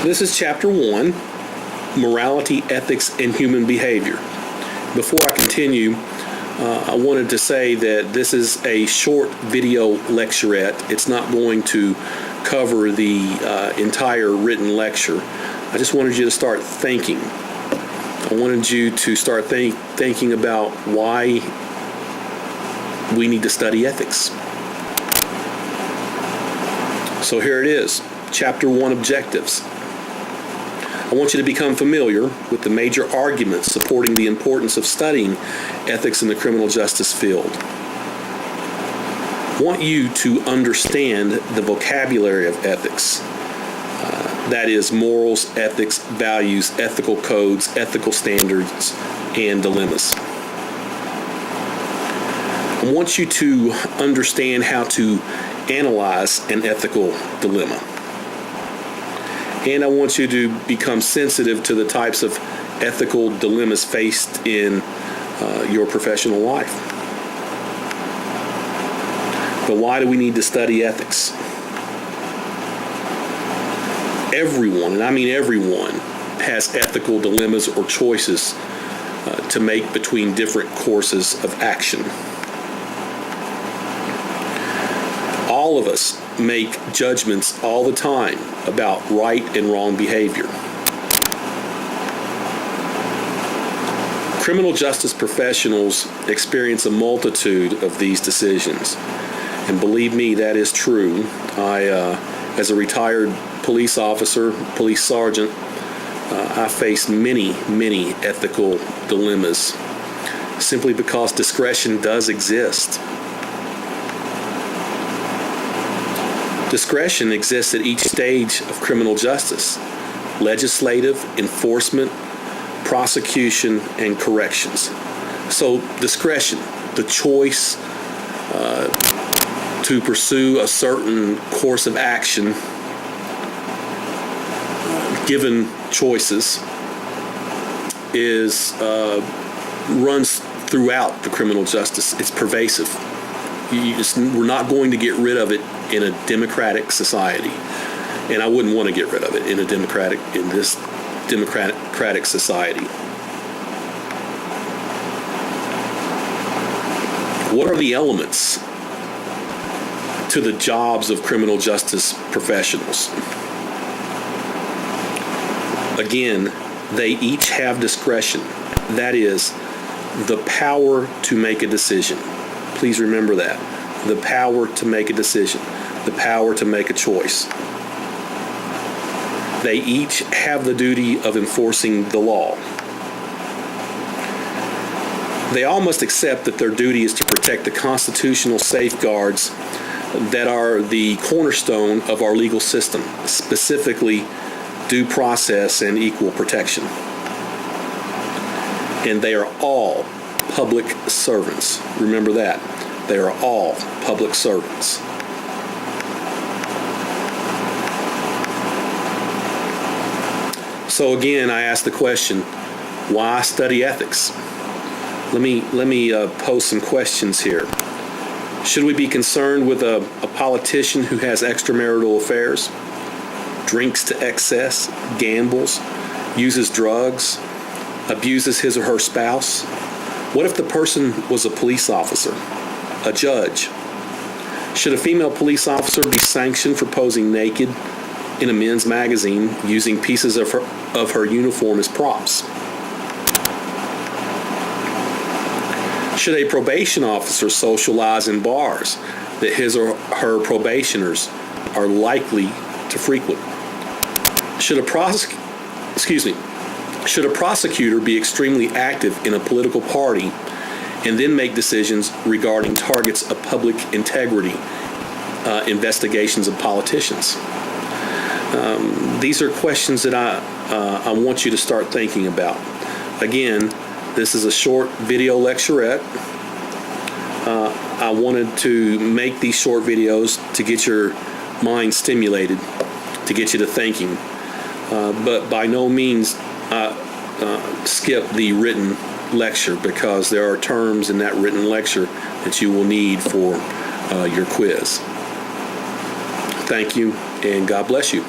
This is Chapter 1, Morality, Ethics, and Human Behavior. Before I continue, I wanted to say that this is a short video lecturette. It's not going to cover the entire written lecture. I just wanted you to start thinking. I wanted you to start thinking about why we need to study ethics. So here it is, Chapter 1, Objectives. I want you to become familiar with the major arguments supporting the importance of studying ethics in the criminal justice field. I want you to understand the vocabulary of ethics. That is, morals, ethics, values, ethical codes, ethical standards, and dilemmas. I want you to understand how to analyze an ethical dilemma. And I want you to become sensitive to the types of ethical dilemmas faced in your professional life. But why do we need to study ethics? Everyone, and I mean everyone, has ethical dilemmas or choices to make between different courses of action. All of us make judgments all the time about right and wrong behavior. Criminal justice professionals experience a multitude of these decisions. And believe me, that is true. As a retired police officer, police sergeant, I face many ethical dilemmas simply because discretion does exist. Discretion exists at each stage of criminal justice: legislative, enforcement, prosecution, and corrections. So discretion, the choice to pursue a certain course of action, given choices, runs throughout the criminal justice. It's pervasive. We're not going to get rid of it in a democratic society, and I wouldn't want to get rid of it in this democratic society. What are the elements to the jobs of criminal justice professionals? Again, they each have discretion. That is, the power to make a decision. Please remember that. The power to make a decision. The power to make a choice. They each have the duty of enforcing the law. They all must accept that their duty is to protect the constitutional safeguards that are the cornerstone of our legal system, specifically due process and equal protection. And they are all public servants. Remember that. They are all public servants. So again, I ask the question, why study ethics? Let me pose some questions here. Should we be concerned with a politician who has extramarital affairs, drinks to excess, gambles, uses drugs, abuses his or her spouse? What if the person was a police officer, a judge? Should a female police officer be sanctioned for posing naked in a men's magazine using pieces of her uniform as props? Should a probation officer socialize in bars that his or her probationers are likely to frequent? Should a prosecutor be extremely active in a political party and then make decisions regarding targets of public integrity, investigations of politicians? These are questions that I want you to start thinking about. Again, this is a short video lecturette. I wanted to make these short videos to get your mind stimulated, to get you to thinking. But by no means skip the written lecture, because there are terms in that written lecture that you will need for your quiz. Thank you, and God bless you.